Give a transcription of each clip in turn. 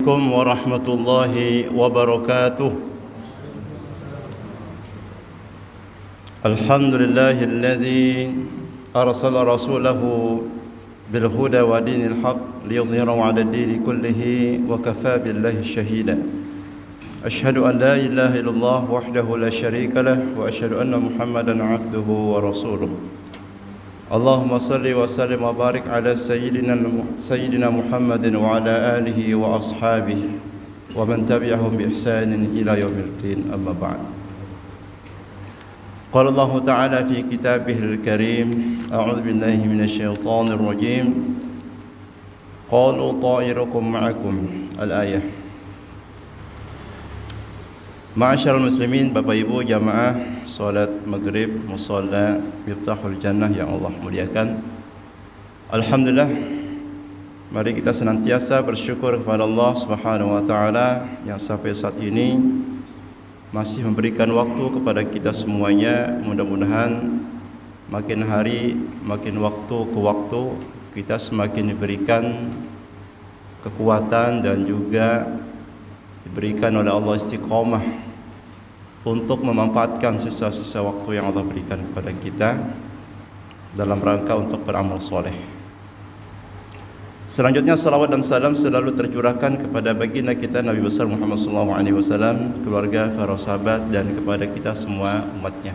عليكم ورحمة الله وبركاته. الحمد لله الذي أرسل رسوله بالهدى ودين الحق ليظهره على الدين كله وكفى بالله شهيدا. أشهد أن لا إله إلا الله وحده لا شريك له وأشهد أن محمدا عبده ورسوله. اللهم صل وسلم وبارك على سيدنا محمد وعلى آله وأصحابه ومن تبعهم بإحسان إلى يوم الدين. أما بعد. قال الله تعالى في كتابه الكريم: أعوذ بالله من الشيطان الرجيم. قالوا طائركم معكم. الآية. Ma'asyiral muslimin, Bapak Ibu jamaah salat maghrib musalla Miftahul Jannah yang Allah muliakan. Alhamdulillah, mari kita senantiasa bersyukur kepada Allah Subhanahu wa taala yang sampai saat ini masih memberikan waktu kepada kita semuanya. Mudah-mudahan makin hari, makin waktu ke waktu kita semakin diberikan kekuatan dan juga diberikan oleh Allah istiqomah untuk memanfaatkan sisa-sisa waktu yang Allah berikan kepada kita dalam rangka untuk beramal soleh. Selanjutnya salawat dan salam selalu tercurahkan kepada baginda kita Nabi besar Muhammad SAW, keluarga, para sahabat dan kepada kita semua umatnya.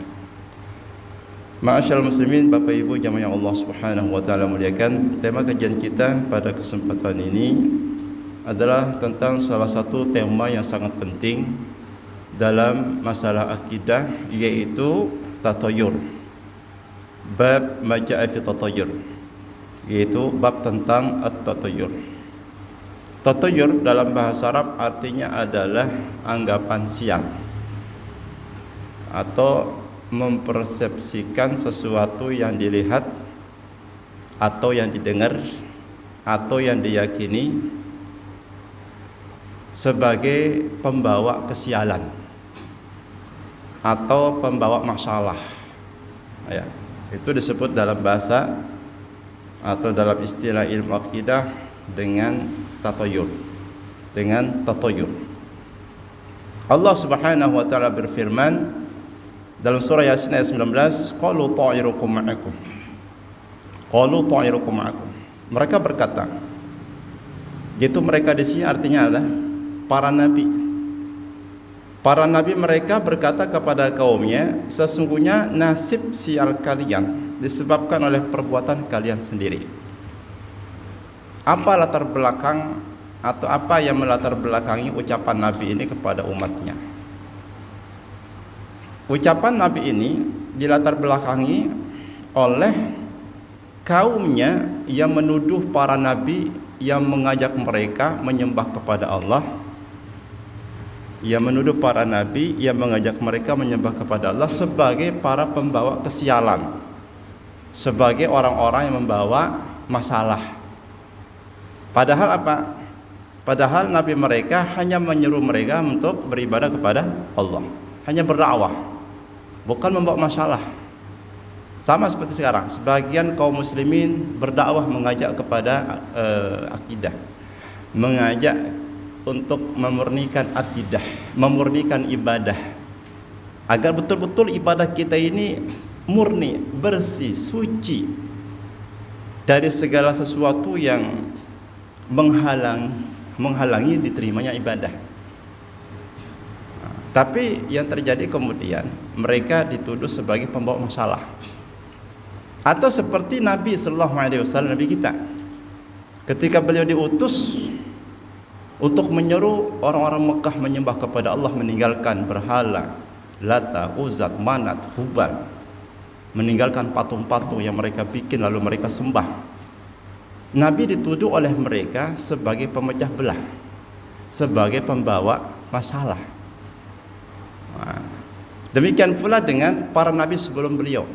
Ma'asyiral muslimin, Bapak Ibu jamaah yang Allah Subhanahu wa taala muliakan, tema kajian kita pada kesempatan ini adalah tentang salah satu tema yang sangat penting dalam masalah akidah, yaitu tatayur. Bab ma ja'a fi tatayur, yaitu bab tentang at-tatayur. Tatayur dalam bahasa Arab artinya adalah anggapan siang atau mempersepsikan sesuatu yang dilihat atau yang didengar atau yang diyakini sebagai pembawa kesialan atau pembawa masalah. Ya, itu disebut dalam bahasa atau dalam istilah ilmu akidah dengan tatayur. Dengan tatayur. Allah Subhanahu wa taala berfirman dalam surah Yasin ayat 19, qalu ta'irukum ma'akum. Qalu ta'irukum ma'akum. Mereka berkata, yaitu mereka di sini artinya adalah para nabi. Para nabi mereka berkata kepada kaumnya, sesungguhnya nasib sial kalian disebabkan oleh perbuatan kalian sendiri. Apa latar belakang atau apa yang melatar belakangi ucapan nabi ini kepada umatnya? Ucapan nabi ini dilatar belakangi oleh kaumnya yang menuduh para nabi yang mengajak mereka menyembah kepada Allah, yang menuduh para nabi yang mengajak mereka menyembah kepada Allah sebagai para pembawa kesialan, sebagai orang-orang yang membawa masalah. Padahal apa? Padahal nabi mereka hanya menyeru mereka untuk beribadah kepada Allah, hanya berdakwah, bukan membawa masalah. Sama seperti sekarang, sebagian kaum muslimin berdakwah mengajak kepada akidah, mengajak untuk memurnikan akidah, memurnikan ibadah, agar betul-betul ibadah kita ini murni, bersih, suci dari segala sesuatu yang menghalangi diterimanya ibadah. Tapi yang terjadi kemudian mereka dituduh sebagai pembawa masalah. Atau seperti Nabi sallallahu alaihi wasallam, Nabi kita, ketika beliau diutus untuk menyeru orang-orang Mekah menyembah kepada Allah, meninggalkan berhala Lata, Uzat, Manat, Hubal, meninggalkan patung-patung yang mereka bikin lalu mereka sembah. Nabi dituduh oleh mereka sebagai pemecah belah, sebagai pembawa masalah. Demikian pula dengan para nabi sebelum beliau.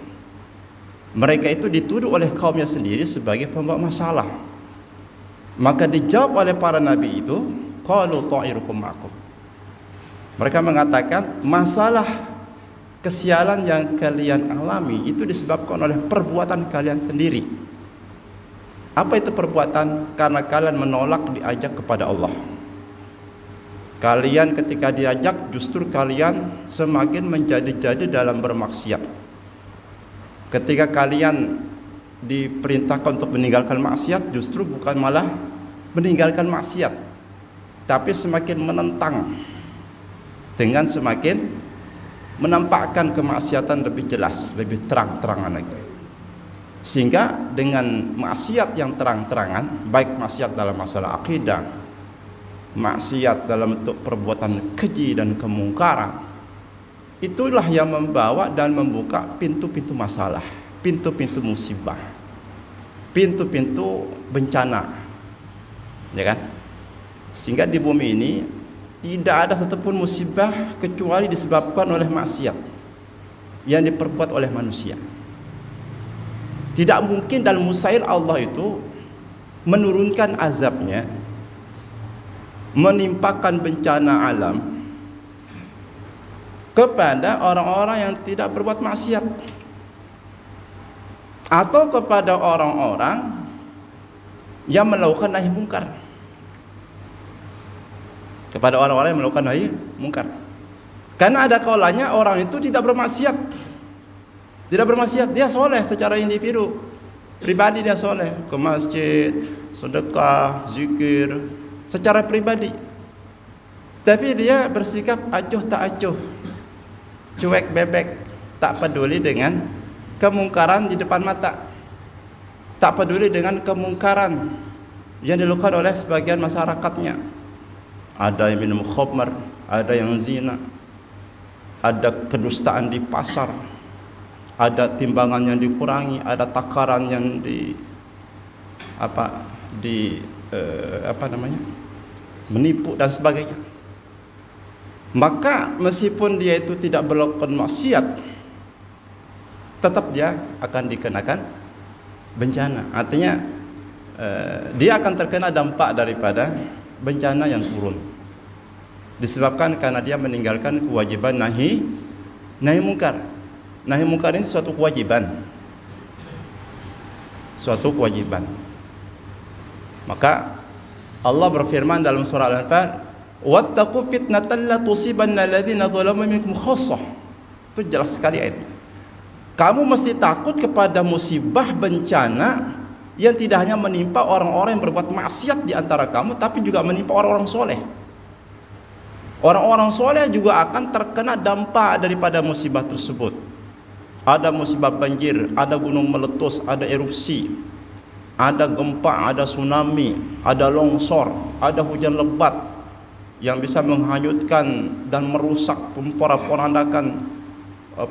Mereka itu dituduh oleh kaumnya sendiri sebagai pembawa masalah. Maka dijawab oleh para nabi itu, qalu ta'irukum ma'akum. Mereka mengatakan masalah kesialan yang kalian alami itu disebabkan oleh perbuatan kalian sendiri. Apa itu perbuatan? Karena kalian menolak diajak kepada Allah. Kalian ketika diajak justru kalian semakin menjadi-jadi dalam bermaksiat. Ketika kalian diperintahkan untuk meninggalkan maksiat, justru bukan malah meninggalkan maksiat, tapi semakin menentang dengan semakin menampakkan kemaksiatan lebih jelas, lebih terang-terangan lagi. Sehingga dengan maksiat yang terang-terangan, baik maksiat dalam masalah akidah, maksiat dalam bentuk perbuatan keji dan kemungkaran, itulah yang membawa dan membuka pintu-pintu masalah, pintu-pintu musibah, pintu-pintu bencana, ya kan? Sehingga di bumi ini tidak ada satupun musibah kecuali disebabkan oleh maksiat yang diperbuat oleh manusia. Tidak mungkin dan mustahil Allah itu menurunkan azabnya, menimpakan bencana alam kepada orang-orang yang tidak berbuat maksiat, atau kepada orang-orang yang melakukan nahi mungkar. Kepada orang-orang yang melakukan nahi mungkar. Karena ada kalanya orang itu tidak bermaksiat. Tidak bermaksiat, dia soleh secara individu, pribadi dia soleh, ke masjid, sedekah, zikir, secara pribadi. Tapi dia bersikap acuh tak acuh, cuek bebek, tak peduli dengan kemungkaran di depan mata, tak peduli dengan kemungkaran yang dilakukan oleh sebagian masyarakatnya. Ada yang minum khamr, ada yang zina, ada kedustaan di pasar, ada timbangan yang dikurangi, ada takaran yang menipu dan sebagainya. Maka meskipun dia itu tidak melakukan maksiat, tetap dia akan dikenakan bencana. Artinya dia akan terkena dampak daripada bencana yang turun, disebabkan karena dia meninggalkan kewajiban nahi mungkar. Nahi mungkar ini suatu kewajiban. Maka Allah berfirman dalam surah Al-Anfal, "Wattaqu fitnatan la tusibanna alladziina zalamu minkum khassah." Itu jelas sekali ayat. Kamu mesti takut kepada musibah bencana yang tidak hanya menimpa orang-orang yang berbuat maksiat di antara kamu, tapi juga menimpa orang-orang soleh. Orang-orang soleh juga akan terkena dampak daripada musibah tersebut. Ada musibah banjir, ada gunung meletus, ada erupsi, ada gempa, ada tsunami, ada longsor, ada hujan lebat yang bisa menghanyutkan dan merusak, memporak-porandakan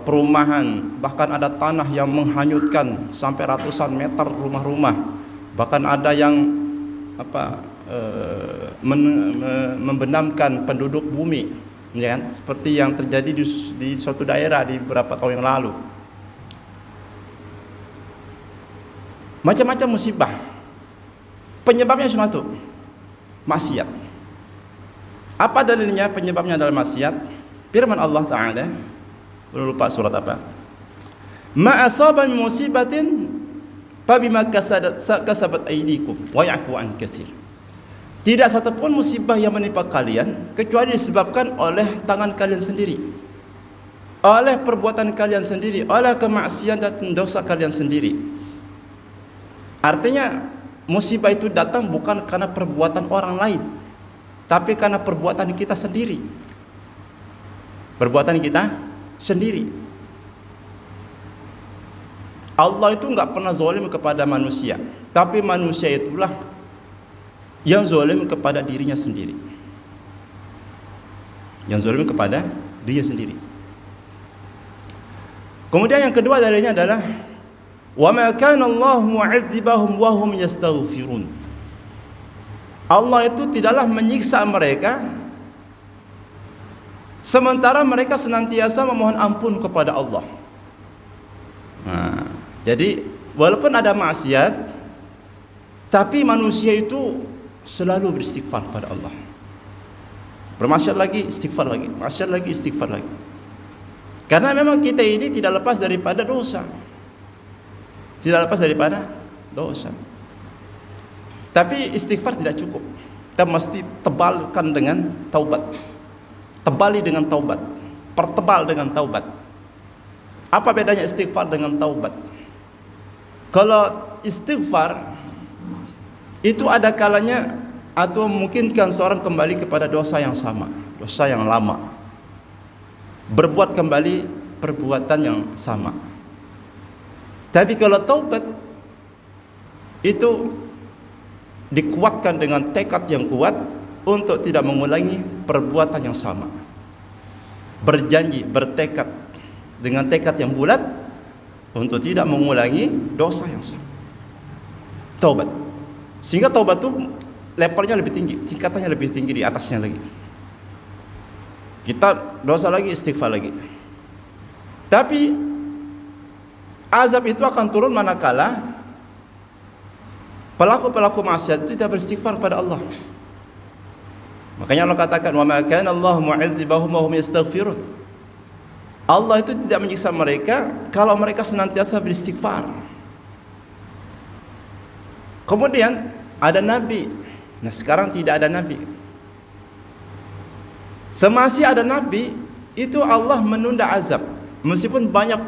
perumahan. Bahkan ada tanah yang menghanyutkan sampai ratusan meter rumah-rumah. Bahkan ada yang membenamkan penduduk bumi, ya kan? Seperti yang terjadi di suatu daerah di beberapa tahun yang lalu. Macam-macam musibah. Penyebabnya cuma satu, maksiat. Apa dalilnya penyebabnya adalah maksiat? Firman Allah Ta'ala, lupa surat apa? Ma asaba min musibatin fabima kasabat aydikum wa ya'fu an katsir. Tidak satupun musibah yang menimpa kalian kecuali disebabkan oleh tangan kalian sendiri, oleh perbuatan kalian sendiri, oleh kemaksiatan dan dosa kalian sendiri. Artinya musibah itu datang bukan karena perbuatan orang lain, tapi karena perbuatan kita sendiri. Perbuatan kita sendiri. Allah itu enggak pernah zalim kepada manusia, tapi manusia itulah yang zalim kepada dirinya sendiri. Yang zalim kepada dirinya sendiri. Kemudian yang kedua dalilnya adalah wa ma kana Allah mu'adzibahum wa hum yastaghfirun. Allah itu tidaklah menyiksa mereka sementara mereka senantiasa memohon ampun kepada Allah. Nah, jadi walaupun ada maksiat, tapi manusia itu selalu beristighfar kepada Allah. Bermaksiat lagi, istighfar lagi, maksiat lagi, istighfar lagi. Karena memang kita ini tidak lepas daripada dosa. Tidak lepas daripada dosa. Tapi istighfar tidak cukup. kita mesti tebalkan dengan taubat. Tebali dengan taubat. Pertebal dengan taubat. Apa bedanya istighfar dengan taubat? Kalau istighfar itu ada kalanya atau memungkinkan seorang kembali kepada dosa yang sama, dosa yang lama. Berbuat kembali perbuatan yang sama. Tapi kalau taubat itu dikuatkan dengan tekad yang kuat untuk tidak mengulangi perbuatan yang sama. Berjanji, bertekad dengan tekad yang bulat untuk tidak mengulangi dosa yang sama. Taubat. Sehingga taubat itu levelnya lebih tinggi, tingkatannya lebih tinggi di atasnya lagi. Kita dosa lagi, istighfar lagi. Tapi azab itu akan turun manakala pelaku-pelaku maksiat itu tidak beristighfar pada Allah. Makanya Allah katakan, "Wa ma kana Allah mu'adzibahum wa hum yastaghfirun." Allah itu tidak menyiksa mereka kalau mereka senantiasa beristighfar. Kemudian ada nabi. Nah, sekarang tidak ada nabi. Semasih ada nabi, itu Allah menunda azab. Meskipun banyak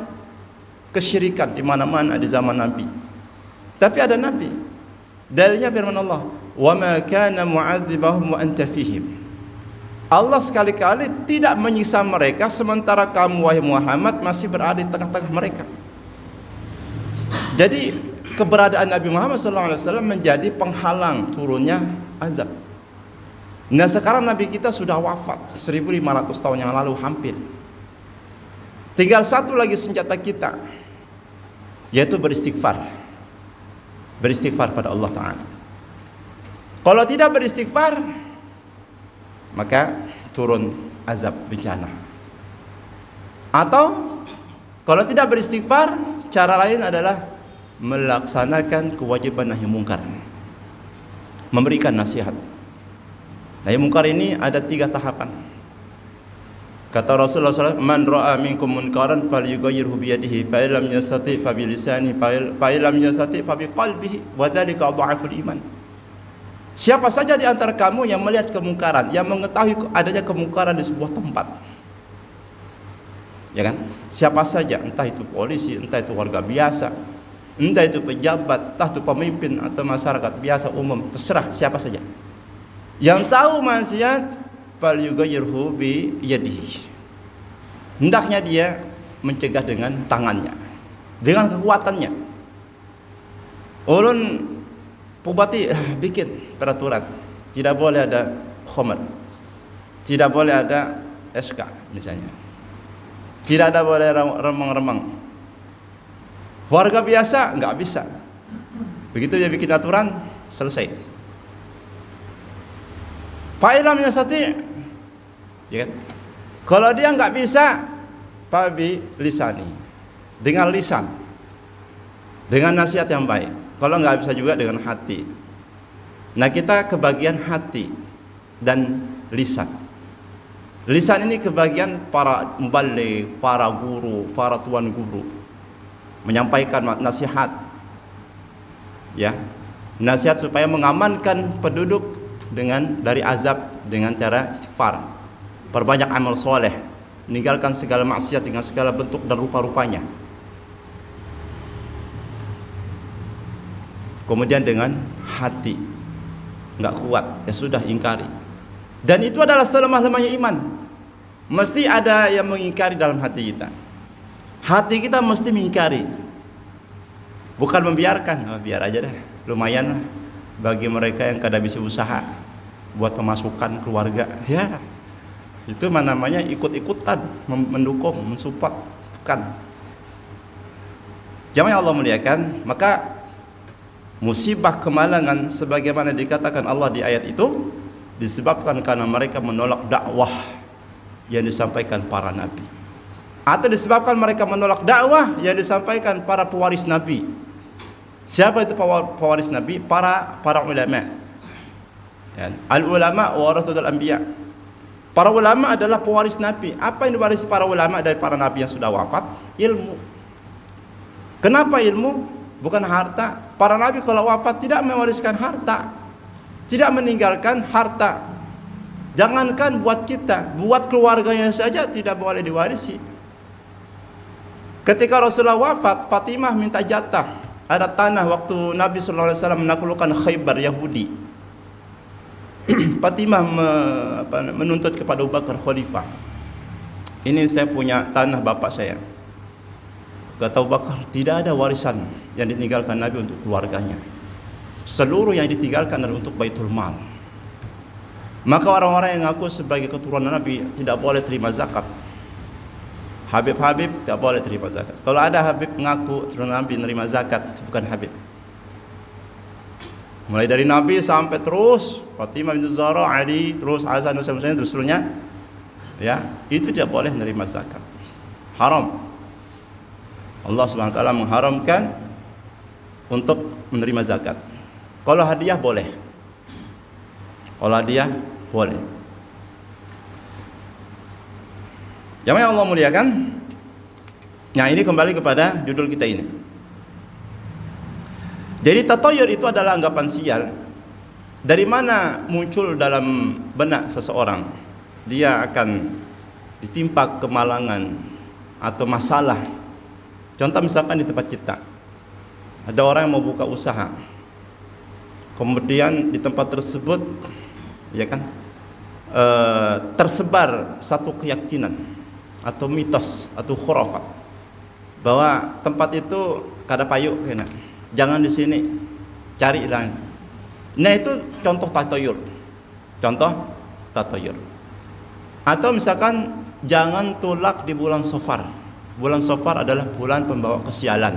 kesyirikan di mana-mana di zaman nabi. Tapi ada nabi. Dalilnya firman Allah, "Wa ma kana mu'adzibahum wa anta fihim." Allah sekali-kali tidak menyiksa mereka sementara kamu wahai Muhammad masih berada di tengah-tengah mereka. Jadi keberadaan Nabi Muhammad SAW menjadi penghalang turunnya azab. Nah, sekarang Nabi kita sudah wafat 1500 tahun yang lalu hampir. Tinggal satu lagi senjata kita, yaitu beristighfar. Beristighfar pada Allah Ta'ala. Kalau tidak beristighfar, maka turun azab bencana. Atau kalau tidak beristighfar, cara lain adalah melaksanakan kewajiban nahi mungkar, memberikan nasihat. Nahi mungkar ini ada 3 tahapan. Kata Rasulullah SAW, "Man ra'a minkum munkaran falyughayyirhu biyadihi, fa illam yastati' fa bilisanihi, fa illam yastati' fa biqalbihi, wa dzalika dha'ful iman." Siapa saja di antara kamu yang melihat kemungkaran, yang mengetahui adanya kemungkaran di sebuah tempat, ya kan? Siapa saja, entah itu polisi, entah itu warga biasa, entah itu pejabat, entah itu pemimpin atau masyarakat biasa umum, terserah siapa saja. Yang tahu maksiat, falyughayyirhu bi yadihi. Hendaknya dia mencegah dengan tangannya, dengan kekuatannya. Ulun bupati bikin peraturan, tidak boleh ada khamr, tidak boleh ada SK misalnya, tidak ada boleh remang-remang. Warga biasa nggak bisa. Begitu dia bikin aturan, selesai. Fa'ilam yastati', ya kan? Kalau dia nggak bisa, fabi lisani, dengan lisan, dengan nasihat yang baik. Kalau nggak bisa juga dengan hati. Nah, kita kebagian hati dan lisan. Lisan ini kebagian para muballigh, para guru, para tuan guru, menyampaikan nasihat, ya, nasihat supaya mengamankan penduduk dari azab dengan cara istighfar, perbanyak amal soleh, meninggalkan segala maksiat dengan segala bentuk dan rupa-rupanya. Kemudian dengan hati nggak kuat, ya sudah ingkari. Dan itu adalah selemah-lemahnya iman. Mesti ada yang mengingkari dalam hati kita. Hati kita mesti mengingkari, bukan membiarkan. Oh, biar aja dah, lumayan lah bagi mereka yang kada bisa usaha buat pemasukan keluarga, ya itu namanya ikut-ikutan, mendukung, mensupport, bukan. Jamaah Allah muliakan, maka musibah kemalangan sebagaimana dikatakan Allah di ayat itu disebabkan karena mereka menolak dakwah yang disampaikan para nabi, atau disebabkan mereka menolak dakwah yang disampaikan para pewaris nabi. Siapa itu pewaris nabi? Para ulama. Al ulama warathul anbiya. Para ulama adalah pewaris nabi. Apa yang diwarisi para ulama dari para nabi yang sudah wafat? Ilmu. Kenapa ilmu? Bukan harta. Para nabi kalau wafat tidak mewariskan harta, Tidak meninggalkan harta. Jangankan buat kita, buat keluarganya saja tidak boleh diwarisi. Ketika Rasulullah wafat, Fatimah minta jatah. Ada tanah waktu Nabi SAW menaklukkan Khaybar Yahudi. Fatimah menuntut kepada Abu Bakar khalifah. Ini saya punya tanah bapak saya. Kata Abu Bakar, tidak ada warisan yang ditinggalkan Nabi untuk keluarganya. Seluruh yang ditinggalkan adalah untuk Baitul Mal. Maka orang-orang yang ngaku sebagai keturunan Nabi tidak boleh terima zakat. Habib-habib tidak boleh terima zakat. Kalau ada Habib ngaku keturunan Nabi menerima zakat, itu bukan Habib. Mulai dari Nabi sampai terus Fatimah binti Zahra, Ali, terus Hasan, Husain, terus seterusnya, ya, itu tidak boleh menerima zakat. Haram. Allah Subhanahu wa taala mengharamkan untuk menerima zakat. Kalau hadiah boleh. Kalau hadiah boleh. Jamaah yang Allah muliakan. Nah, ini kembali kepada judul kita ini. Jadi tatayur itu adalah anggapan sial. Dari mana muncul dalam benak seseorang? Dia akan ditimpa kemalangan atau masalah. Contoh misalkan di tempat kita, ada orang yang mau buka usaha, kemudian di tempat tersebut, ya kan, tersebar satu keyakinan atau mitos atau khurafat bahwa tempat itu kada payuk, kena, jangan di sini, cari lain. Nah itu contoh tatayur, contoh tatayur. Atau misalkan jangan tulak di bulan Safar. Bulan Safar adalah bulan pembawa kesialan.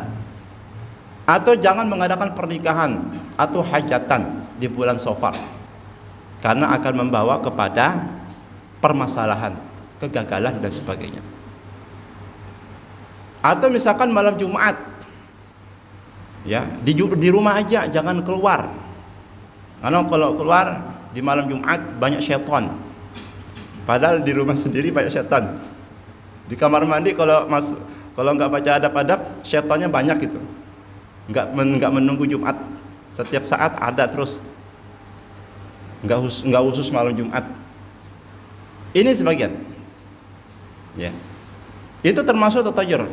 Atau jangan mengadakan pernikahan atau hajatan di bulan Safar, karena akan membawa kepada permasalahan, kegagalan dan sebagainya. Atau misalkan malam Jumat, ya, di rumah aja, jangan keluar. Karena kalau keluar di malam Jumat banyak syaitan. Padahal di rumah sendiri banyak syaitan. Di kamar mandi kalau nggak baca adab-adab, syaitannya banyak itu. Nggak menunggu Jumat, setiap saat ada terus. Nggak khusus malam Jumat. Ini sebagian. Ya. Itu termasuk tatayur.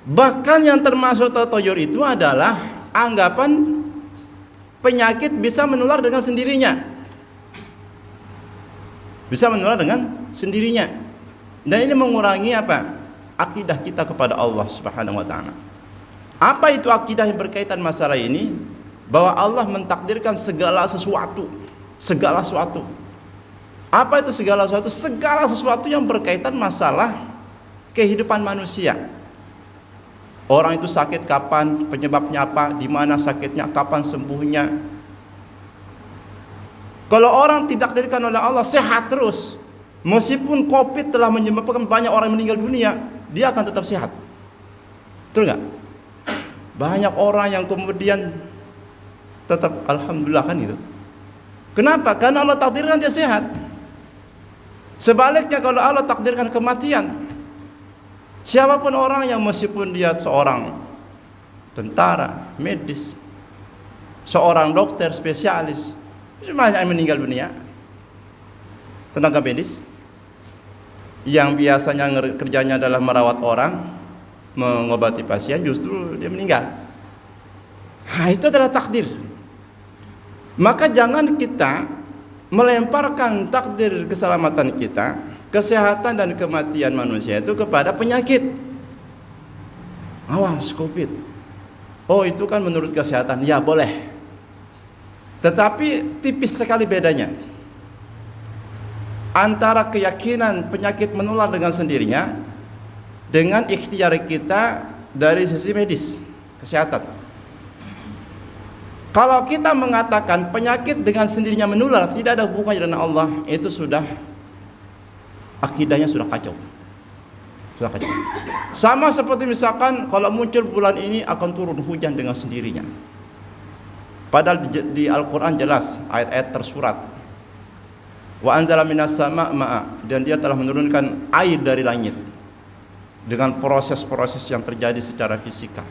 Bahkan yang termasuk tatayur itu adalah anggapan penyakit bisa menular dengan sendirinya. Bisa menular dengan sendirinya. Dan ini mengurangi apa? Akidah kita kepada Allah Subhanahu wa taala. Apa itu akidah yang berkaitan masalah ini? Bahwa Allah mentakdirkan segala sesuatu. Segala sesuatu. Apa itu segala sesuatu? Segala sesuatu yang berkaitan masalah kehidupan manusia. Orang itu sakit kapan, penyebabnya apa, di mana sakitnya, kapan sembuhnya. Kalau orang ditakdirkan oleh Allah sehat terus, meskipun COVID telah menyebabkan banyak orang meninggal dunia, dia akan tetap sehat. Betul nggak? Banyak orang yang kemudian tetap alhamdulillah kan gitu. Kenapa? Karena Allah takdirkan dia sehat. Sebaliknya kalau Allah takdirkan kematian, siapapun orang yang meskipun dia seorang tentara, medis, seorang dokter spesialis, banyak yang meninggal dunia. Tenaga medis yang biasanya kerjanya adalah merawat orang, mengobati pasien, justru dia meninggal. Nah, itu adalah takdir. Maka jangan kita melemparkan takdir keselamatan kita, kesehatan dan kematian manusia itu kepada penyakit. Awas COVID. Oh, itu kan menurut kesehatan, ya boleh. Tetapi tipis sekali bedanya antara keyakinan penyakit menular dengan sendirinya dengan ikhtiar kita dari sisi medis, kesehatan. Kalau kita mengatakan penyakit dengan sendirinya menular, tidak ada hubungannya dengan Allah, itu sudah akidahnya sudah kacau. Sudah kacau. Sama seperti misalkan kalau muncul bulan ini akan turun hujan dengan sendirinya. Padahal di Al-Quran jelas ayat-ayat tersurat. Wa anzala minas sama' ma'a, dan dia telah menurunkan air dari langit dengan proses-proses yang terjadi secara fisika.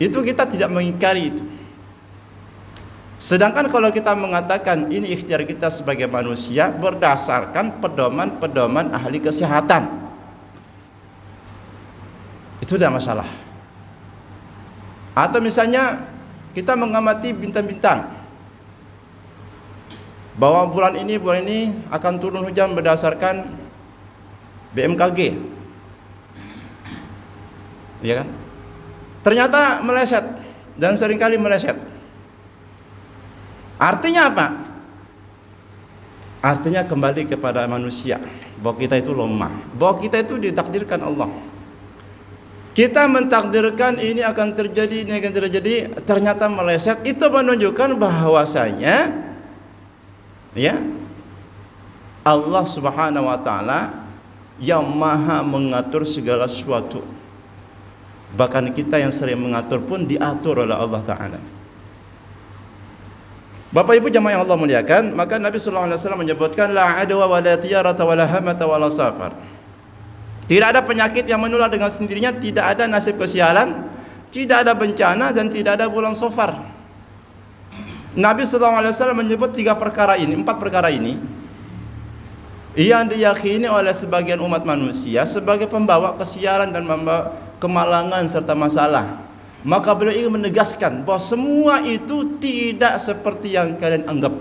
Itu kita tidak mengingkari itu. Sedangkan kalau kita mengatakan ini ikhtiar kita sebagai manusia berdasarkan pedoman-pedoman ahli kesehatan, itu tidak masalah. Atau misalnya kita mengamati bintang-bintang, bahwa bulan ini akan turun hujan berdasarkan BMKG, ya kan? Ternyata meleset dan seringkali meleset. Artinya apa? Artinya kembali kepada manusia, bahwa kita itu lemah, bahwa kita itu ditakdirkan Allah. Kita mentakdirkan ini akan terjadi, ternyata meleset. Itu menunjukkan bahwasanya ya, Allah Subhanahu wa taala yang maha mengatur segala sesuatu. Bahkan kita yang sering mengatur pun diatur oleh Allah taala. Bapak Ibu jamaah yang Allah muliakan, maka Nabi sallallahu alaihi wasallam menyebutkan la adwa wa la tiyarata wa la hamata wa la safar. Tidak ada penyakit yang menular dengan sendirinya, tidak ada nasib kesialan, tidak ada bencana, dan tidak ada bulan Safar. Nabi sallallahu alaihi wasallam menyebut 4 perkara ini yang diyakini oleh sebagian umat manusia sebagai pembawa kesialan dan membawa kemalangan serta masalah. Maka beliau ingin menegaskan bahwa semua itu tidak seperti yang kalian anggap.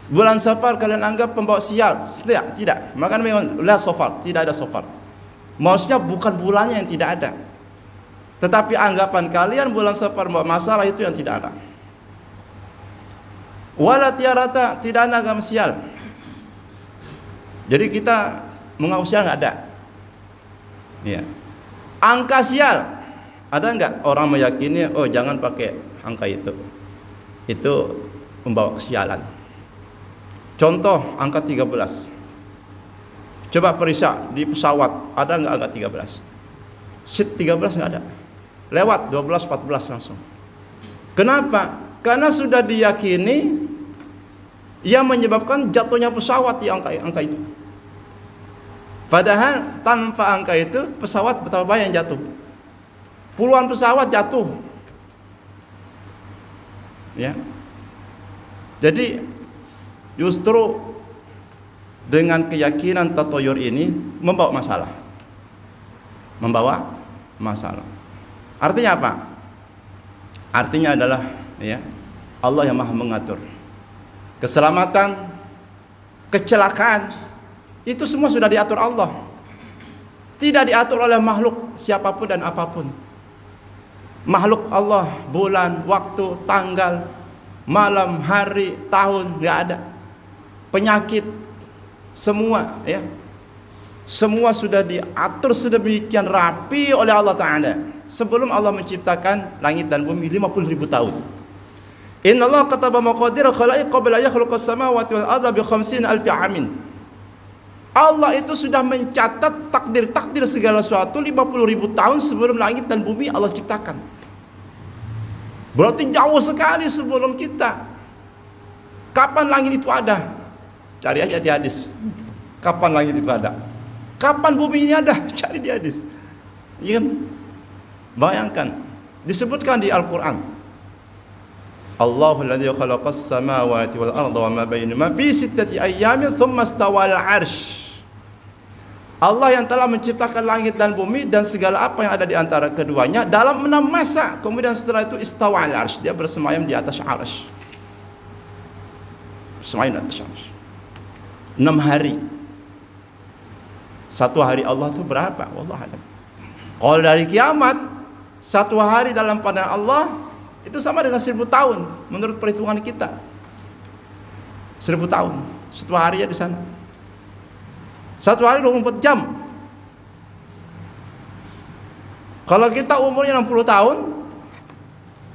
Bulan Safar kalian anggap pembawa sial? Tidak. Maka memang la Safar, tidak ada Safar. Maksudnya bukan bulannya yang tidak ada, tetapi anggapan kalian bulan Safar membawa masalah, itu yang tidak ada. Wala tiarata, tidak ada agama sial. Jadi kita mengaku sial nggak ada. Ya. Angka sial, ada nggak orang meyakini oh jangan pakai angka itu membawa kesialan. Contoh angka 13. Coba periksa di pesawat, ada nggak angka 13? Seat 13 nggak ada. Lewat 12, 14 langsung. Kenapa? Karena sudah diyakini yang menyebabkan jatuhnya pesawat di angka itu. Padahal tanpa angka itu pesawat betapa banyak yang jatuh. Puluhan pesawat jatuh. Ya. Jadi justru dengan keyakinan tatoyur ini membawa masalah. Membawa masalah. Artinya apa? Artinya adalah ya, Allah yang Maha mengatur. Keselamatan, kecelakaan, itu semua sudah diatur Allah. Tidak diatur oleh makhluk siapapun dan apapun. Makhluk Allah, bulan, waktu, tanggal, malam, hari, tahun, nggak ada. Penyakit, semua ya. Semua sudah diatur sedemikian rapi oleh Allah Ta'ala sebelum Allah menciptakan langit dan bumi 50.000 tahun. Inna Allah kataba maqadir khalaiq qabla yakhluqas samawati wal arda bi 50.000 amin. Allah itu sudah mencatat takdir segala sesuatu 50.000 tahun sebelum langit dan bumi Allah ciptakan. Berarti jauh sekali sebelum kita. Kapan langit itu ada? Cari aja di hadis. Kapan langit itu ada? Kapan bumi ini ada? Cari di hadis. Ya kan? Bayangkan, disebutkan di Al-Qur'an. Allahul ladzi khalaqas samawati wal arda wa ma bainahuma fi 6 ayyamin tsumma istawa 'alal 'arsy. Allah yang telah menciptakan langit dan bumi dan segala apa yang ada di antara keduanya dalam 6 masa. Kemudian setelah itu istawa 'alal 'arsy, dia bersemayam di atas 'arsy. Bersemayam di atas 'arsy. 6 hari. Satu hari Allah itu berapa? Wallahu a'lam. Kalau dari kiamat, satu hari dalam pandangan Allah itu sama dengan 1000 tahun menurut perhitungan kita. 1000 tahun. Satu hari ya di sana. Satu hari 24 jam. Kalau kita umurnya 60 tahun,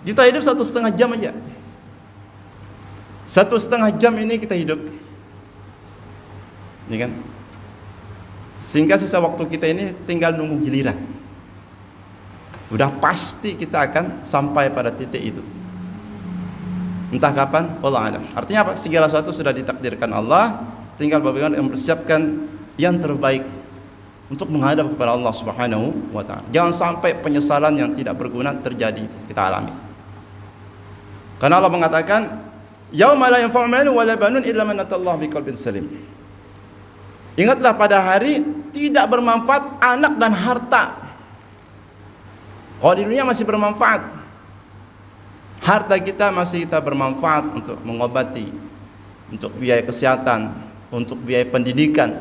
kita hidup 1,5 jam aja. 1,5 jam ini kita hidup. Ini kan? Sehingga sisa waktu kita ini tinggal nunggu giliran. Udah pasti kita akan sampai pada titik itu. Entah kapan, wallahu a'lam. Artinya apa? Segala sesuatu sudah ditakdirkan Allah, tinggal bagaimana mempersiapkan yang terbaik untuk menghadap kepada Allah Subhanahu wa taala. Jangan sampai penyesalan yang tidak berguna terjadi kita alami. Karena Allah mengatakan, yauma la yanfa'u malun wala banun illa man atallaha biqalbin salim. Ingatlah pada hari tidak bermanfaat anak dan harta. Kalau di dunia masih bermanfaat, harta kita masih kita bermanfaat untuk mengobati, untuk biaya kesehatan, untuk biaya pendidikan,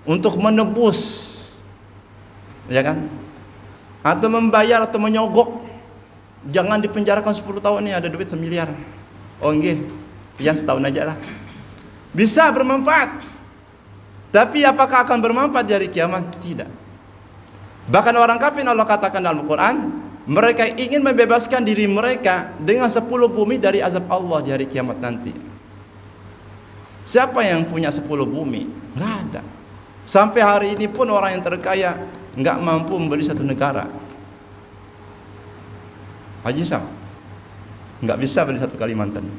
untuk menebus, ya kan? Atau membayar atau menyogok. Jangan dipenjarakan 10 tahun nih, ada duit 1 miliar. Oh nggih, pian setahun aja lah. Bisa bermanfaat. Tapi apakah akan bermanfaat di hari kiamat? Tidak. Bahkan orang kafir Allah katakan dalam Al-Quran, mereka ingin membebaskan diri mereka dengan 10 bumi dari azab Allah di hari kiamat nanti. Siapa yang punya 10 bumi? Nggak ada. Sampai hari ini pun orang yang terkaya nggak mampu membeli 1 negara. Haji Sam nggak bisa beli 1 Kalimantan.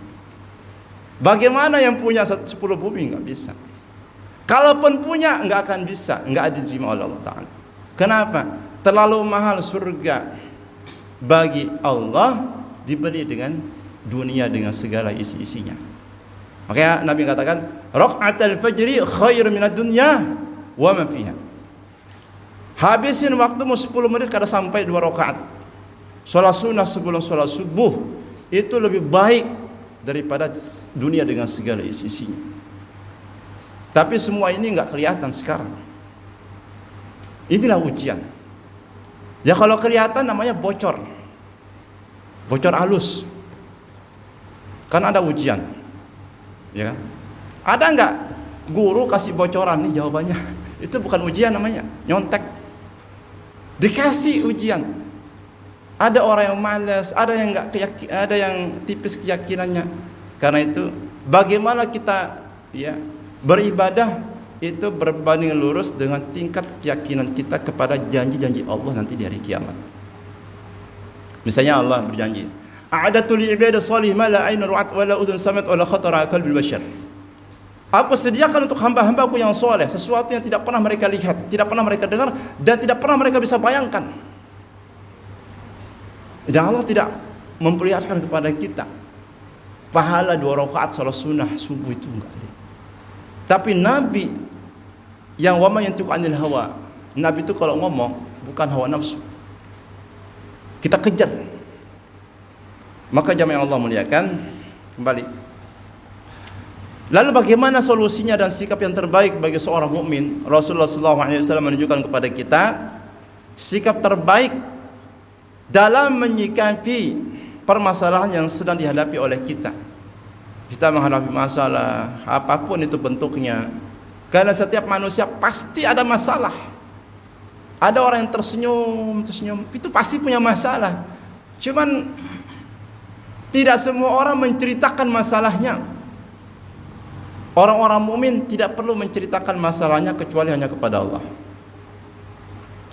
Bagaimana yang punya 10 bumi? Nggak bisa. Kalaupun punya nggak akan bisa, nggak diterima oleh Allah Ta'ala. Kenapa? Terlalu mahal surga bagi Allah dibeli dengan dunia dengan segala isi-isinya. Makanya Nabi katakan, raq'atul fajri khair minad dunya wa ma fiha. Habisin waktumu 10 menit kada sampai 2 rakaat. Salat sunnah sebelum salat subuh itu lebih baik daripada dunia dengan segala isi-isinya. Tapi semua ini enggak kelihatan sekarang. Inilah ujian. Ya kalau kelihatan namanya bocor. Bocor halus. Kan ada ujian. Ya kan? Ada enggak guru kasih bocoran nih jawabannya? Itu bukan ujian namanya, nyontek. Dikasih ujian. Ada orang yang malas, ada yang enggak ada yang tipis keyakinannya. Karena itu bagaimana kita ya beribadah itu berbanding lurus dengan tingkat keyakinan kita kepada janji-janji Allah nanti di hari kiamat. Misalnya Allah berjanji, "A'adatu li'ibadi shalih ma la 'ainun ra'at wa la udhun sami'at wa la khatara 'ala qalbil bashar." Aku sediakan untuk hamba-hambaku yang soleh sesuatu yang tidak pernah mereka lihat, tidak pernah mereka dengar, dan tidak pernah mereka bisa bayangkan. Dan Allah tidak memperlihatkan kepada kita pahala 2 rakaat salat sunnah subuh itu enggak ada. Tapi Nabi yang wa ma yantiqu 'anil hawa, Nabi itu kalau ngomong bukan hawa nafsu. Kita kejar. Maka jamaah Allah muliakan kembali. Lalu bagaimana solusinya dan sikap yang terbaik bagi seorang mukmin? Rasulullah SAW menunjukkan kepada kita sikap terbaik dalam menyikapi permasalahan yang sedang dihadapi oleh kita. Kita menghadapi masalah apapun itu bentuknya. Karena setiap manusia pasti ada masalah. Ada orang yang tersenyum, itu pasti punya masalah. Cuman tidak semua orang menceritakan masalahnya. Orang-orang mukmin tidak perlu menceritakan masalahnya kecuali hanya kepada Allah.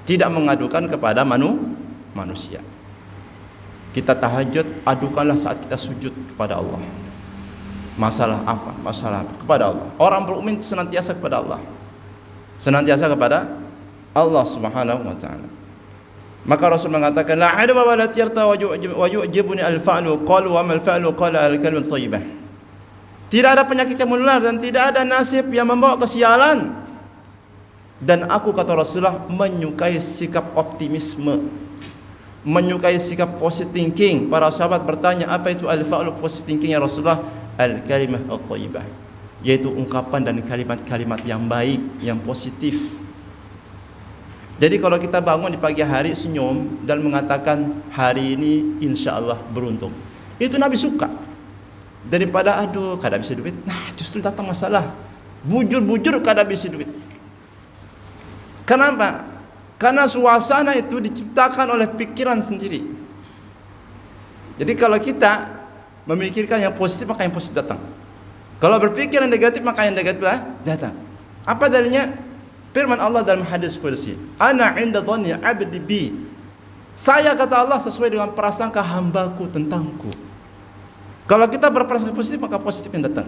Tidak mengadukan kepada manusia. Kita tahajud, adukanlah saat kita sujud kepada Allah. Masalah apa? Masalah apa? Kepada Allah. Orang mukmin senantiasa kepada Allah. Senantiasa kepada Allah Subhanahu wa taala. Maka Rasul mengatakan, la adwa wa la tiyarta wa yu'jibuni al-fa'lu qalu wa mal fa'lu qala al-kalimatu thayyibah. Tidak ada penyakit yang menular dan tidak ada nasib yang membawa kesialan. Dan aku, kata Rasulullah, menyukai sikap optimisme, menyukai sikap positive thinking. Para sahabat bertanya, apa itu al-fa'lu positive thinking ya Rasulullah? Al-kalimah at-thayyibah, yaitu ungkapan dan kalimat-kalimat yang baik, yang positif. Jadi kalau kita bangun di pagi hari senyum dan mengatakan hari ini insya Allah beruntung, itu Nabi suka. Daripada aduh kada bisa duit, nah justru datang masalah, bujur-bujur kada bisa duit. Kenapa? Karena suasana itu diciptakan oleh pikiran sendiri. Jadi kalau kita memikirkan yang positif, maka yang positif datang. Kalau berpikir yang negatif, maka yang negatif datang. Apa dalilnya? Firman Allah dalam hadis qudsi, ana 'inda dhanni 'abdi bi. Saya, kata Allah, sesuai dengan prasangka hambaku tentangku. Kalau kita berprasangka positif, maka positif yang datang.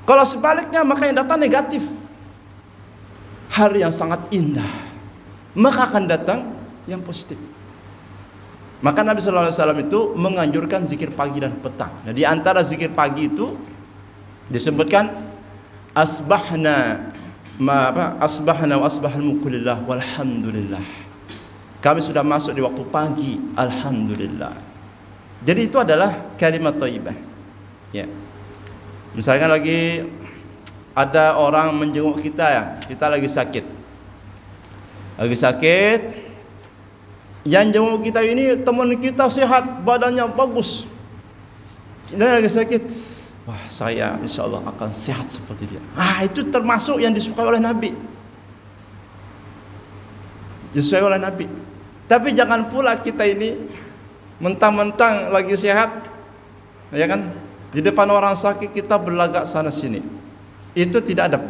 Kalau sebaliknya, maka yang datang negatif. Hari yang sangat indah, maka akan datang yang positif. Maka Nabi sallallahu alaihi wasallam itu menganjurkan zikir pagi dan petang. Nah, di antara zikir pagi itu disebutkan asbahna asbahna wa asbahal mulku lillah walhamdulillah. Kami sudah masuk di waktu pagi, alhamdulillah. Jadi itu adalah kalimat thayyibah. Ya. Misalkan lagi ada orang menjenguk kita ya, kita lagi sakit. Yang jenguk kita ini teman kita sehat, badannya bagus. Kita lagi sakit. Wah, saya insya Allah akan sehat seperti dia. Itu termasuk yang disukai oleh Nabi. Disukai oleh Nabi. Tapi jangan pula kita ini mentang-mentang lagi sehat, ya kan? Di depan orang sakit kita berlagak sana sini. Itu tidak adab.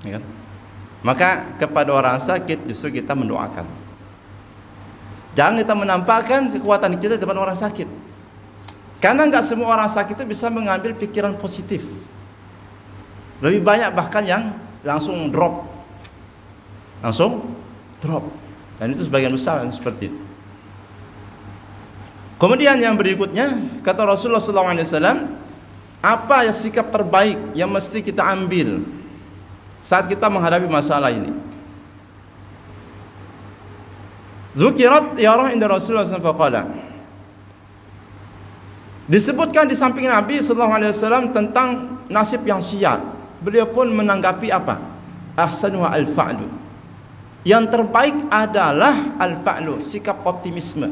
Ya kan? Maka kepada orang sakit justru kita mendoakan. Jangan kita menampakkan kekuatan kita di depan orang sakit. Karena enggak semua orang sakit itu bisa mengambil pikiran positif. Lebih banyak bahkan yang langsung drop. Dan itu sebagian besar yang seperti itu. Kemudian yang berikutnya kata Rasulullah SAW, apa ya sikap terbaik yang mesti kita ambil saat kita menghadapi masalah ini? Zukirat ya roh inda Rasulullah SAW. Disebutkan di samping Nabi SAW tentang nasib yang sial. Beliau pun menanggapi apa? Ahsanu al-fa'lu. Yang terbaik adalah al-fa'lu, sikap optimisme.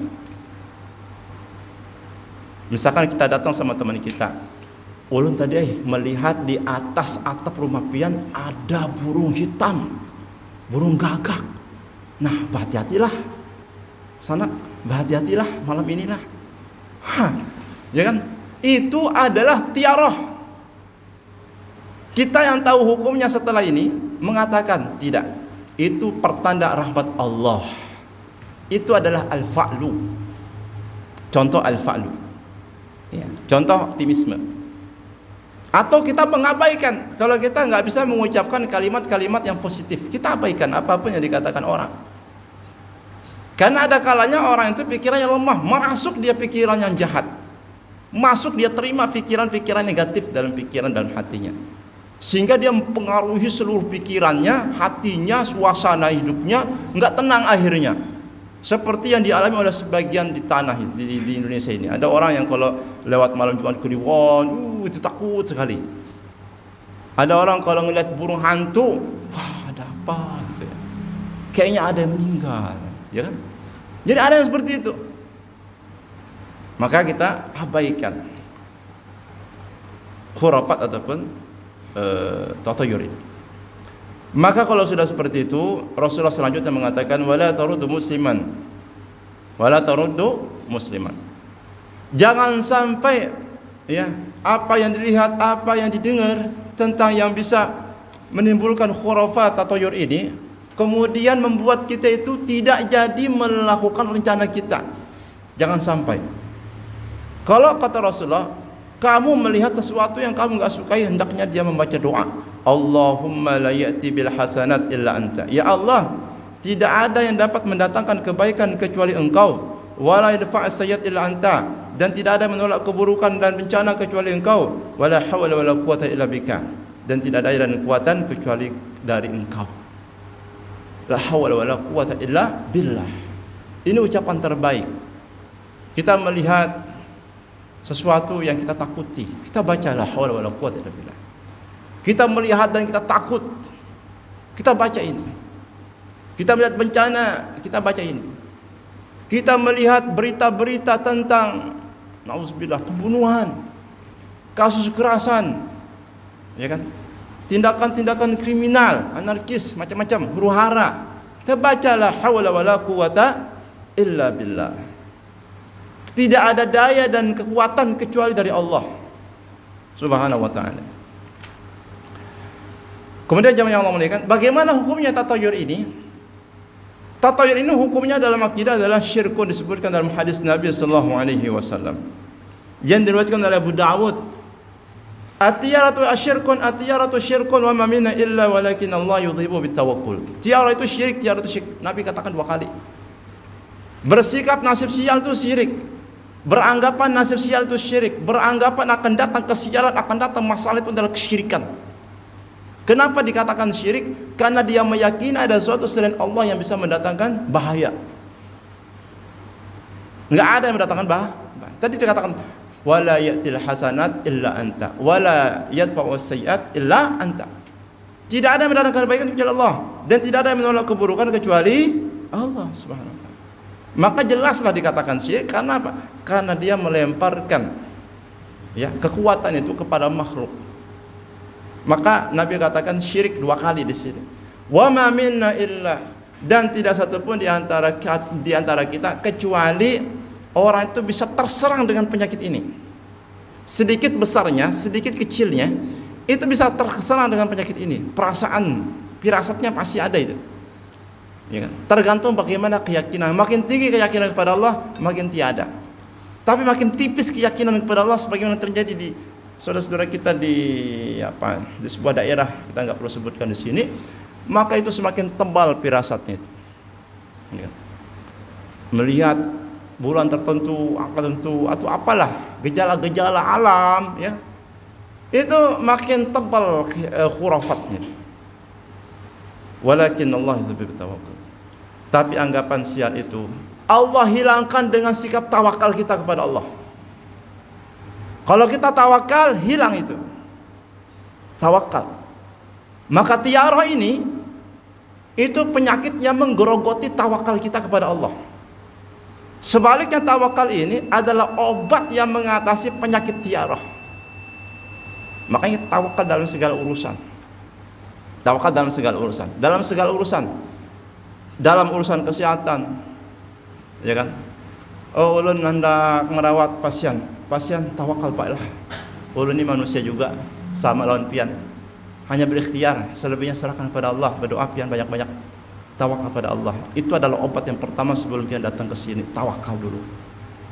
Misalkan kita datang sama teman kita, ulun tadi melihat di atas atap rumah pian ada burung hitam, burung gagak. Nah, berhati-hatilah. Sana, berhati-hatilah malam inilah. Ya kan? Itu adalah tiarah. Kita yang tahu hukumnya setelah ini mengatakan tidak. Itu pertanda rahmat Allah. Itu adalah al-fa'lu. Contoh al-fa'lu. Ya, contoh optimisme. Atau kita mengabaikan. Kalau kita nggak bisa mengucapkan kalimat-kalimat yang positif, kita abaikan apapun yang dikatakan orang. Karena ada kalanya orang itu pikirannya lemah, merasuk dia pikiran yang jahat. Masuk dia terima pikiran-pikiran negatif dalam hatinya. Sehingga dia mempengaruhi seluruh pikirannya, hatinya, suasana hidupnya, nggak tenang akhirnya. Seperti yang dialami oleh sebagian di tanah di Indonesia ini. Ada orang yang kalau lewat malam Jumat Kliwon, itu takut sekali. Ada orang kalau ngeliat burung hantu, wah ada apa gitu ya. Kayaknya ada yang meninggal, ya kan? Jadi ada yang seperti itu. Maka kita abaikan khurafat ataupun tatayur ini. Maka kalau sudah seperti itu, Rasulullah selanjutnya mengatakan wala taruddu musliman. Jangan sampai ya apa yang dilihat, apa yang didengar tentang yang bisa menimbulkan khurafat tatayur ini kemudian membuat kita itu tidak jadi melakukan rencana kita. Jangan sampai. Kalau kata Rasulullah, kamu melihat sesuatu yang kamu enggak sukai, hendaknya dia membaca doa. Allahumma la ya'ti bil hasanat illa anta. Ya Allah, tidak ada yang dapat mendatangkan kebaikan kecuali Engkau. Wala yadfa'u sayyi'at illa anta. Dan tidak ada menolak keburukan dan bencana kecuali Engkau. Wala haula wala quwwata illa bika. Dan tidak ada daya dan kekuatan kecuali dari Engkau. La haula wala quwwata illa billah. Ini ucapan terbaik. Kita melihat sesuatu yang kita takuti, kita baca la haula wala quwwata illa billah. Kita melihat dan kita takut, kita baca ini. Kita melihat bencana, kita baca ini. Kita melihat berita-berita tentang nauzubillah pembunuhan, kasus kekerasan, ya kan? Tindakan-tindakan kriminal, anarkis, macam-macam, huru-hara. Kita baca la haula wala quwwata illa billah. Tidak ada daya dan kekuatan kecuali dari Allah Subhanahu wa ta'ala. Kemudian jemaah yang Allah muliakan, bagaimana hukumnya tatayur ini? Tatayur ini hukumnya dalam akidah adalah syirkun, disebutkan dalam hadis Nabi sallallahu alaihi wasallam yang diriwayatkan oleh Abu Dawud. Atiyaratu asyirkun, atiyaratu syirkun wa ma minna illa walakin Allah yudhibu bitawakkul. Tiara itu syirik, tiara itu syirik. Nabi katakan 2 kali. Bersikap nasib sial itu syirik. Beranggapan nasib sial itu syirik. Beranggapan akan datang kesialan, akan datang masalah itu adalah kesyirikan. Kenapa dikatakan syirik? Karena dia meyakini ada suatu selain Allah yang bisa mendatangkan bahaya. Enggak ada yang mendatangkan bahaya. Tadi dikatakan wala yatil hasanat illa anta wala yadfa'u sayyi'at illa anta. Tidak ada yang mendatangkan kebaikan kecuali Allah, dan tidak ada yang menolak keburukan kecuali Allah Subhanahu wa taala. Maka jelaslah dikatakan syirik. Karena apa? Karena dia melemparkan kekuatan itu kepada makhluk. Maka Nabi katakan syirik 2 kali di sini. Wa ma minna illa, dan tidak satupun di antara kita kecuali orang itu bisa terserang dengan penyakit ini. Sedikit besarnya, sedikit kecilnya, itu bisa terserang dengan penyakit ini. Perasaan, firasatnya pasti ada itu. Ya kan? Tergantung bagaimana keyakinan. Makin tinggi keyakinan kepada Allah, makin tiada. Tapi makin tipis keyakinan kepada Allah, sebagaimana terjadi di saudara-saudara kita di sebuah daerah, kita nggak perlu sebutkan di sini, maka itu semakin tebal firasatnya itu. Ya. Melihat bulan tertentu, angka tertentu, atau apalah gejala-gejala alam, ya, itu makin tebal khurafatnya. Walakin Allah itu bertawakal. Tapi anggapan sial itu Allah hilangkan dengan sikap tawakal kita kepada Allah. Kalau kita tawakal, hilang itu tawakal. Maka tiarah ini itu penyakit yang menggerogoti tawakal kita kepada Allah. Sebaliknya tawakal ini adalah obat yang mengatasi penyakit tiarah. Makanya tawakal dalam segala urusan. Tawakal dalam segala urusan. Dalam segala urusan. Dalam urusan kesehatan, ya kan? Oh, ulun hendak merawat pasien. Pasien tawakal Pak lah. Ulun ini manusia juga, sama lawan pian. Hanya berikhtiar, selebihnya serahkan kepada Allah. Berdoa pian banyak-banyak. Tawakal pada Allah. Itu adalah obat yang pertama sebelum pian datang ke sini. Tawakal dulu.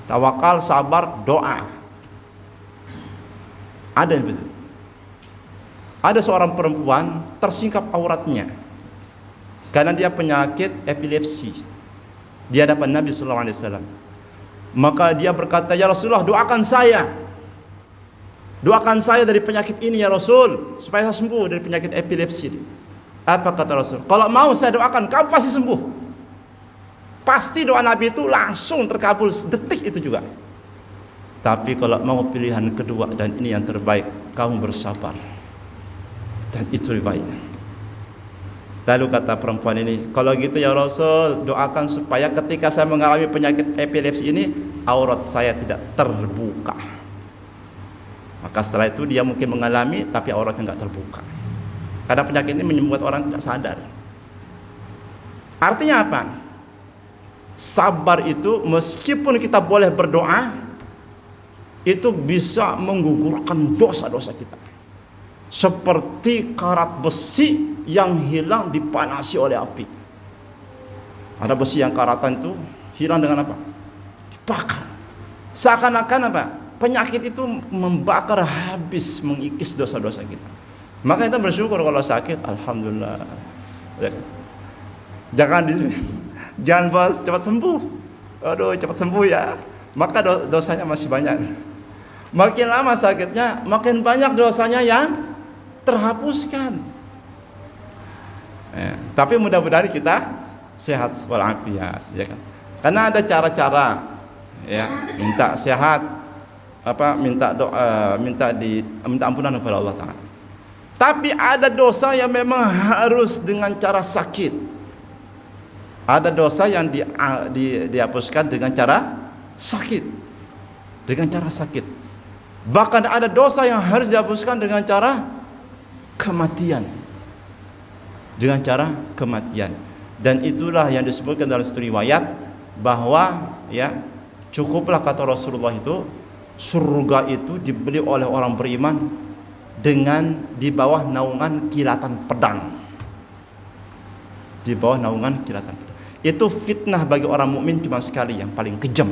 Tawakal, sabar, doa. Ada yang begitu. Ada seorang perempuan tersingkap auratnya karena dia penyakit epilepsi di hadapan Nabi sallallahu alaihi wasallam. Maka dia berkata, "Ya Rasulullah, doakan saya. Doakan saya dari penyakit ini ya Rasul, supaya saya sembuh dari penyakit epilepsi." Apa kata Rasul? "Kalau mau saya doakan, kamu pasti sembuh." Pasti doa Nabi itu langsung terkabul sedetik itu juga. Tapi kalau mau pilihan kedua dan ini yang terbaik, kamu bersabar. Dan itu lebih baik. Lalu kata perempuan ini, "Kalau gitu ya Rasul, doakan supaya ketika saya mengalami penyakit epilepsi ini, aurat saya tidak terbuka." Maka setelah itu dia mungkin mengalami, tapi auratnya nggak terbuka. Karena penyakit ini membuat orang tidak sadar. Artinya apa? Sabar itu meskipun kita boleh berdoa, itu bisa menggugurkan dosa-dosa kita. Seperti karat besi yang hilang dipanasi oleh api. Ada besi yang karatan itu hilang dengan apa? Dibakar. Seakan-akan apa? Penyakit itu membakar habis, mengikis dosa-dosa kita. Maka kita bersyukur kalau sakit, alhamdulillah. Jangan bos, cepat sembuh. Aduh, cepat sembuh ya. Maka dosanya masih banyak. Makin lama sakitnya, makin banyak dosanya yang terhapuskan. Tapi mudah-mudahan kita sehat walafiat, ya kan? Karena ada cara-cara, ya, minta sehat, minta doa, minta ampunan kepada Allah Taala. Tapi ada dosa yang memang harus dengan cara sakit. Ada dosa yang dihapuskan dengan cara sakit. Dengan cara sakit. Bahkan ada dosa yang harus dihapuskan dengan cara kematian. Dengan cara kematian. Dan itulah yang disebutkan dalam satu riwayat bahwa ya cukuplah kata Rasulullah itu surga itu dibeli oleh orang beriman dengan di bawah naungan kilatan pedang. Di bawah naungan kilatan pedang. Itu fitnah bagi orang mukmin cuma sekali, yang paling kejam.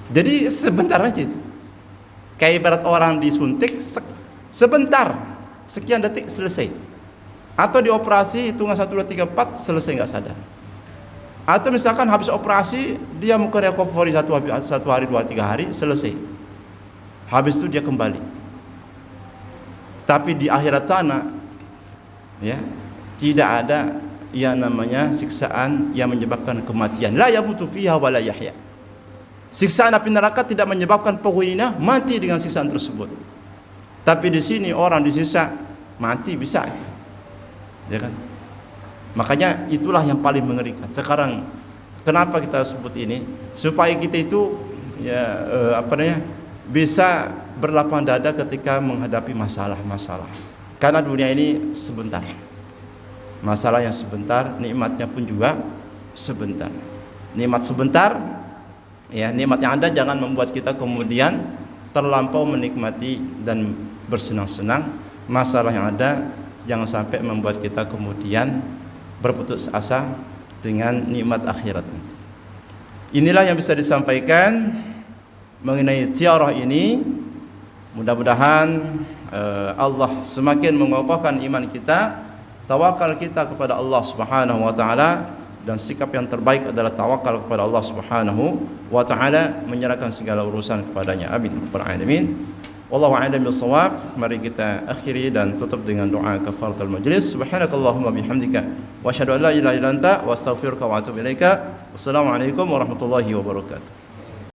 Jadi sebentar aja itu. Kayak ibarat orang disuntik sebentar, sekian detik selesai. Atau dioperasi hitungan 1, 2, 3, 4 selesai, nggak sadar. Atau misalkan habis operasi dia mungkin recovery satu hari, 2-3 hari, selesai. Habis itu dia kembali. Tapi di akhirat sana, ya, tidak ada yang namanya siksaan yang menyebabkan kematian. La yamutu fiha wa la yahya. Siksaan api neraka tidak menyebabkan penghuninya mati dengan siksaan tersebut. Tapi di sini orang disiksa mati bisa, ya kan? Makanya itulah yang paling mengerikan. Sekarang kenapa kita sebut ini? Supaya kita itu ya bisa berlapang dada ketika menghadapi masalah-masalah. Karena dunia ini sebentar. Masalah yang sebentar, nikmatnya pun juga sebentar. Nikmat sebentar, ya, nikmat yang ada jangan membuat kita kemudian terlampau menikmati dan bersenang-senang. Masalah yang ada jangan sampai membuat kita kemudian berputus asa dengan nikmat akhirat nanti. Inilah yang bisa disampaikan mengenai tiarah ini. Mudah-mudahan Allah semakin mengokohkan iman kita, tawakal kita kepada Allah Subhanahu wa taala, dan sikap yang terbaik adalah tawakal kepada Allah Subhanahu wa taala, menyerahkan segala urusan kepadanya. Amin rabbal alamin. Wallahu a'lam bissawab. Mari kita akhiri dan tutup dengan doa kafaratul majlis. Subhanakallahumma bihamdika wa asyhadu an la ilaha illa anta wa astaghfiruka wa atubu ilaika. Wassalamualaikum warahmatullahi wabarakatuh.